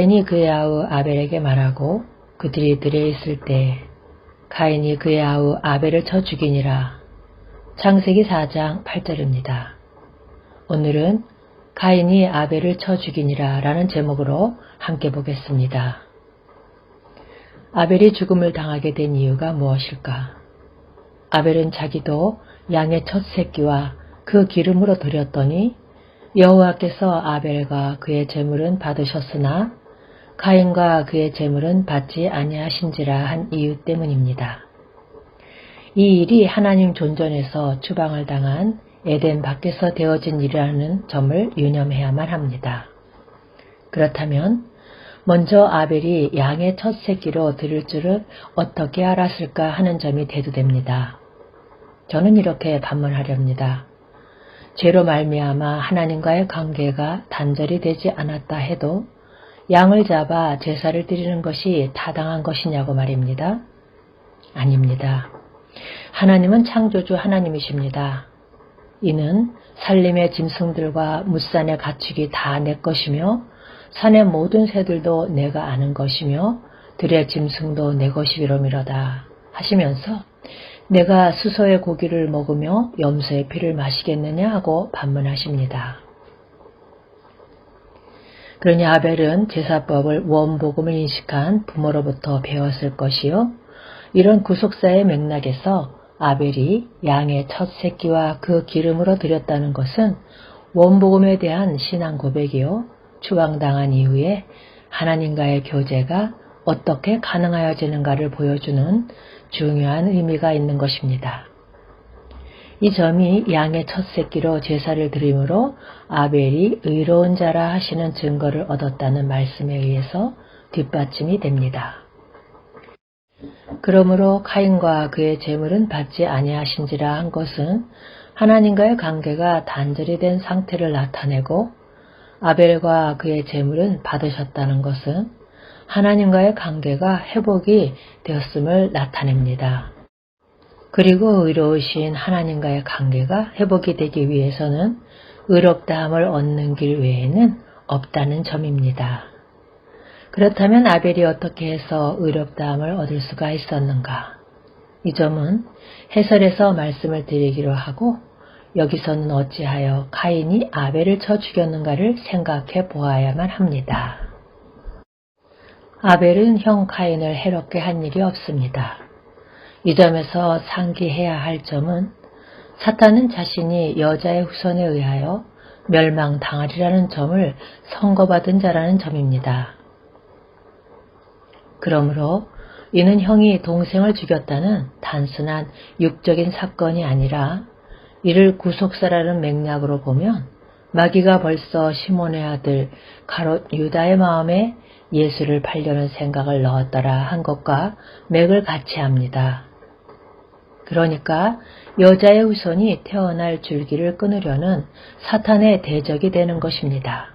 가인이 그의 아우 아벨에게 말하고 그들이 들에 있을 때 가인이 그의 아우 아벨을 쳐 죽이니라. 창세기 4장 8절입니다. 오늘은 가인이 아벨을 쳐 죽이니라 라는 제목으로 함께 보겠습니다. 아벨이 죽음을 당하게 된 이유가 무엇일까? 아벨은 자기도 양의 첫 새끼와 그 기름으로 드렸더니 여호와께서 아벨과 그의 제물은 받으셨으나 가인과 그의 제물은 받지 아니하신지라 한 이유 때문입니다. 이 일이 하나님 존전에서 추방을 당한 에덴 밖에서 되어진 일이라는 점을 유념해야만 합니다. 그렇다면 먼저 아벨이 양의 첫 새끼로 드릴 줄을 어떻게 알았을까 하는 점이 대두됩니다. 저는 이렇게 반문하렵니다. 죄로 말미암아 하나님과의 관계가 단절이 되지 않았다 해도 양을 잡아 제사를 드리는 것이 타당한 것이냐고 말입니다. 아닙니다. 하나님은 창조주 하나님이십니다. 이는 산림의 짐승들과 무산의 가축이 다 내 것이며 산의 모든 새들도 내가 아는 것이며 들의 짐승도 내 것이로미로다 하시면서 내가 수소의 고기를 먹으며 염소의 피를 마시겠느냐 하고 반문하십니다. 그러니 아벨은 제사법을 원복음을 인식한 부모로부터 배웠을 것이요. 이런 구속사의 맥락에서 아벨이 양의 첫 새끼와 그 기름으로 드렸다는 것은 원복음에 대한 신앙 고백이요. 추방당한 이후에 하나님과의 교제가 어떻게 가능하여지는가를 보여주는 중요한 의미가 있는 것입니다. 이 점이 양의 첫 새끼로 제사를 드림으로 아벨이 의로운 자라 하시는 증거를 얻었다는 말씀에 의해서 뒷받침이 됩니다. 그러므로 가인과 그의 제물은 받지 아니하신지라 한 것은 하나님과의 관계가 단절이 된 상태를 나타내고 아벨과 그의 제물은 받으셨다는 것은 하나님과의 관계가 회복이 되었음을 나타냅니다. 그리고 의로우신 하나님과의 관계가 회복이 되기 위해서는 의롭다함을 얻는 길 외에는 없다는 점입니다. 그렇다면 아벨이 어떻게 해서 의롭다함을 얻을 수가 있었는가? 이 점은 해설에서 말씀을 드리기로 하고 여기서는 어찌하여 가인이 아벨을 쳐 죽였는가를 생각해 보아야만 합니다. 아벨은 형 가인을 해롭게 한 일이 없습니다. 이 점에서 상기해야 할 점은 사탄은 자신이 여자의 후손에 의하여 멸망당하리라는 점을 선고받은 자라는 점입니다. 그러므로 이는 형이 동생을 죽였다는 단순한 육적인 사건이 아니라 이를 구속사라는 맥락으로 보면 마귀가 벌써 시몬의 아들 가롯 유다의 마음에 예수를 팔려는 생각을 넣었더라 한 것과 맥을 같이 합니다. 그러니까 여자의 후손이 태어날 줄기를 끊으려는 사탄의 대적이 되는 것입니다.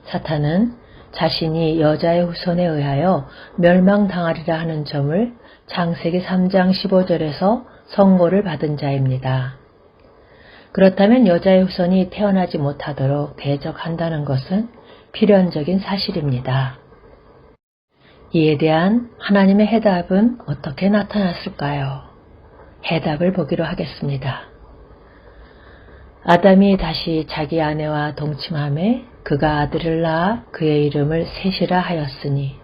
사탄은 자신이 여자의 후손에 의하여 멸망당하리라 하는 점을 창세기 3장 15절에서 선고를 받은 자입니다. 그렇다면 여자의 후손이 태어나지 못하도록 대적한다는 것은 필연적인 사실입니다. 이에 대한 하나님의 해답은 어떻게 나타났을까요? 해답을 보기로 하겠습니다. 아담이 다시 자기 아내와 동침함에 그가 아들을 낳아 그의 이름을 셋이라 하였으니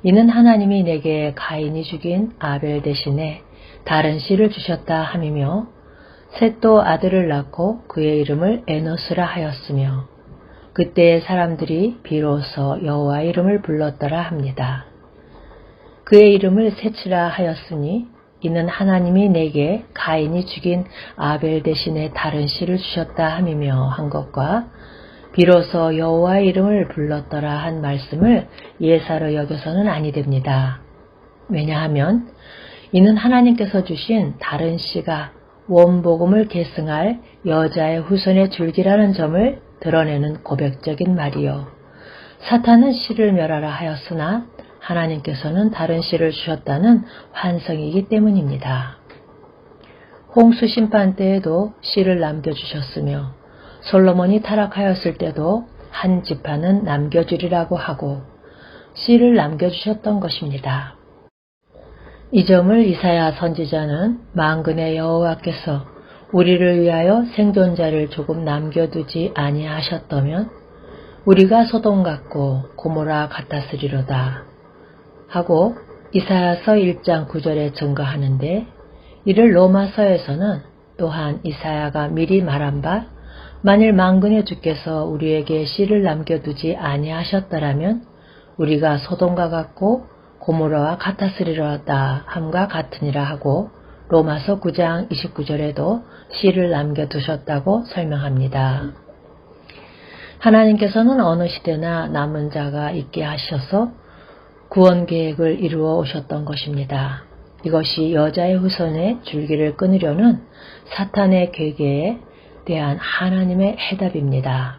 이는 하나님이 내게 가인이 죽인 아벨 대신에 다른 씨를 주셨다 함이며 셋도 아들을 낳고 그의 이름을 에노스라 하였으며 그때의 사람들이 비로소 여호와 이름을 불렀더라 합니다. 그의 이름을 셋이라 하였으니 이는 하나님이 내게 가인이 죽인 아벨 대신에 다른 씨를 주셨다 함이며 한 것과 비로소 여호와의 이름을 불렀더라 한 말씀을 예사로 여겨서는 아니 됩니다. 왜냐하면 이는 하나님께서 주신 다른 씨가 원복음을 계승할 여자의 후손의 줄기라는 점을 드러내는 고백적인 말이요. 사탄은 씨를 멸하라 하였으나 하나님께서는 다른 씨를 주셨다는 환성이기 때문입니다. 홍수 심판 때에도 씨를 남겨주셨으며 솔로몬이 타락하였을 때도 한 지파는 남겨주리라고 하고 씨를 남겨주셨던 것입니다. 이 점을 이사야 선지자는 만군의 여호와께서 우리를 위하여 생존자를 조금 남겨두지 아니하셨다면 우리가 소돔 같고 고모라 같았으리로다 하고 이사야서 1장 9절에 증거하는데, 이를 로마서에서는 또한 이사야가 미리 말한 바 만일 만군의 주께서 우리에게 씨를 남겨두지 아니하셨더라면 우리가 소돔과 같고 고모라와 같았으리로다 함과 같으니라 하고 로마서 9장 29절에도 씨를 남겨두셨다고 설명합니다. 하나님께서는 어느 시대나 남은 자가 있게 하셔서 구원 계획을 이루어 오셨던 것입니다. 이것이 여자의 후손의 줄기를 끊으려는 사탄의 계획에 대한 하나님의 해답입니다.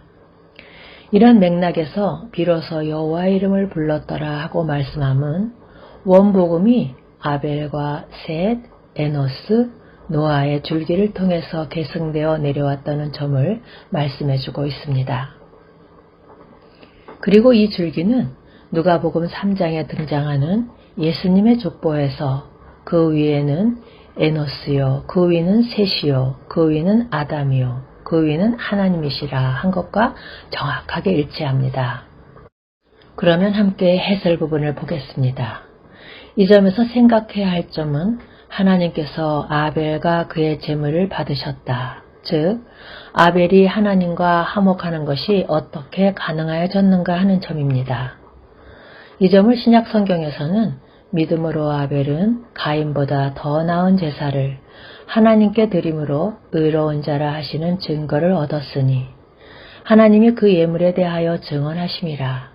이런 맥락에서 비로소 여호와의 이름을 불렀더라 하고 말씀함은 원복음이 아벨과 셋, 에노스, 노아의 줄기를 통해서 계승되어 내려왔다는 점을 말씀해주고 있습니다. 그리고 이 줄기는 누가복음 3장에 등장하는 예수님의 족보에서 그 위에는 에노스요, 그 위는 셋이요, 그 위는 아담이요, 그 위는 하나님이시라 한 것과 정확하게 일치합니다. 그러면 함께 해설 부분을 보겠습니다. 이 점에서 생각해야 할 점은 하나님께서 아벨과 그의 제물을 받으셨다. 즉 아벨이 하나님과 화목하는 것이 어떻게 가능하여졌는가 하는 점입니다. 이 점을 신약 성경에서는 믿음으로 아벨은 가인보다 더 나은 제사를 하나님께 드림으로 의로운 자라 하시는 증거를 얻었으니 하나님이 그 예물에 대하여 증언하심이라.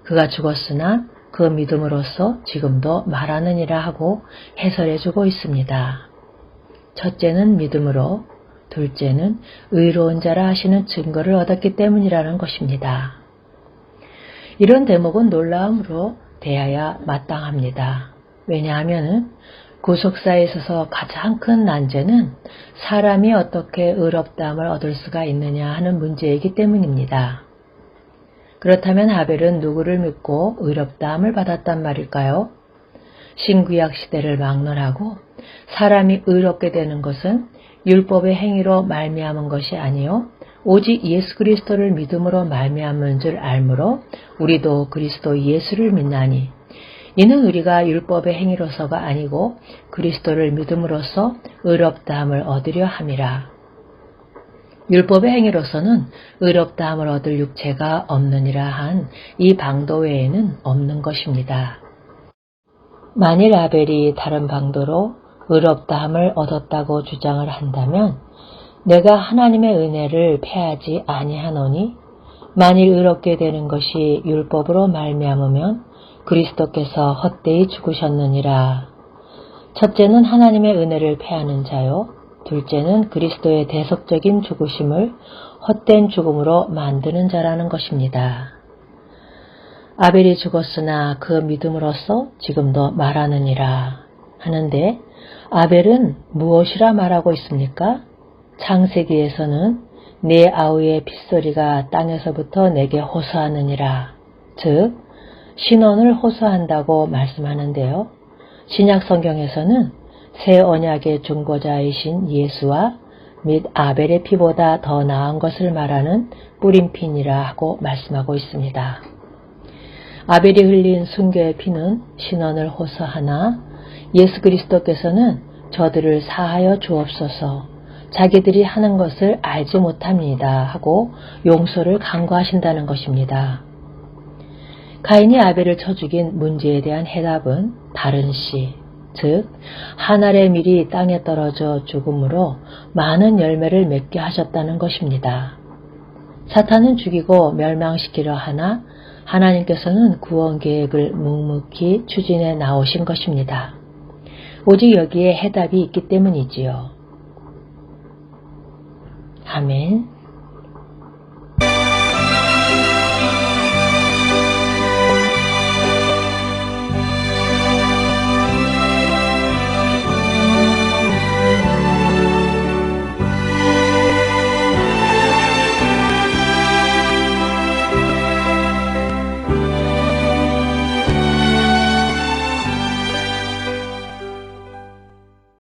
그가 죽었으나 그 믿음으로써 지금도 말하느니라 하고 해설해주고 있습니다. 첫째는 믿음으로, 둘째는 의로운 자라 하시는 증거를 얻었기 때문이라는 것입니다. 이런 대목은 놀라움으로 대하여 마땅합니다. 왜냐하면 구속사에 있어서 가장 큰 난제는 사람이 어떻게 의롭다함을 얻을 수가 있느냐 하는 문제이기 때문입니다. 그렇다면 아벨은 누구를 믿고 의롭다함을 받았단 말일까요? 신구약 시대를 막론하고 사람이 의롭게 되는 것은 율법의 행위로 말미암은 것이 아니요 오직 예수 그리스도를 믿음으로 말미암은 줄 알므로 우리도 그리스도 예수를 믿나니 이는 우리가 율법의 행위로서가 아니고 그리스도를 믿음으로써 의롭다함을 얻으려 함이라. 율법의 행위로서는 의롭다함을 얻을 육체가 없느니라 한 이 방도 외에는 없는 것입니다. 만일 아벨이 다른 방도로 의롭다함을 얻었다고 주장을 한다면 내가 하나님의 은혜를 패하지 아니하노니 만일 의롭게 되는 것이 율법으로 말미암으면 그리스도께서 헛되이 죽으셨느니라. 첫째는 하나님의 은혜를 패하는 자요, 둘째는 그리스도의 대속적인 죽으심을 헛된 죽음으로 만드는 자라는 것입니다. 아벨이 죽었으나 그 믿음으로써 지금도 말하느니라 하는데 아벨은 무엇이라 말하고 있습니까? 창세기에서는 내 아우의 핏소리가 땅에서부터 내게 호소하느니라. 즉 신원을 호소한다고 말씀하는데요. 신약 성경에서는 새 언약의 중보자이신 예수와 및 아벨의 피보다 더 나은 것을 말하는 뿌린 피니라 하고 말씀하고 있습니다. 아벨이 흘린 순교의 피는 신원을 호소하나 예수 그리스도께서는 저들을 사하여 주옵소서 자기들이 하는 것을 알지 못합니다 하고 용서를 간구하신다는 것입니다. 가인이 아벨을 쳐 죽인 문제에 대한 해답은 다른 씨, 즉 한 알의 밀이 땅에 떨어져 죽음으로 많은 열매를 맺게 하셨다는 것입니다. 사탄은 죽이고 멸망시키려 하나 하나님께서는 구원 계획을 묵묵히 추진해 나오신 것입니다. 오직 여기에 해답이 있기 때문이지요. 아멘.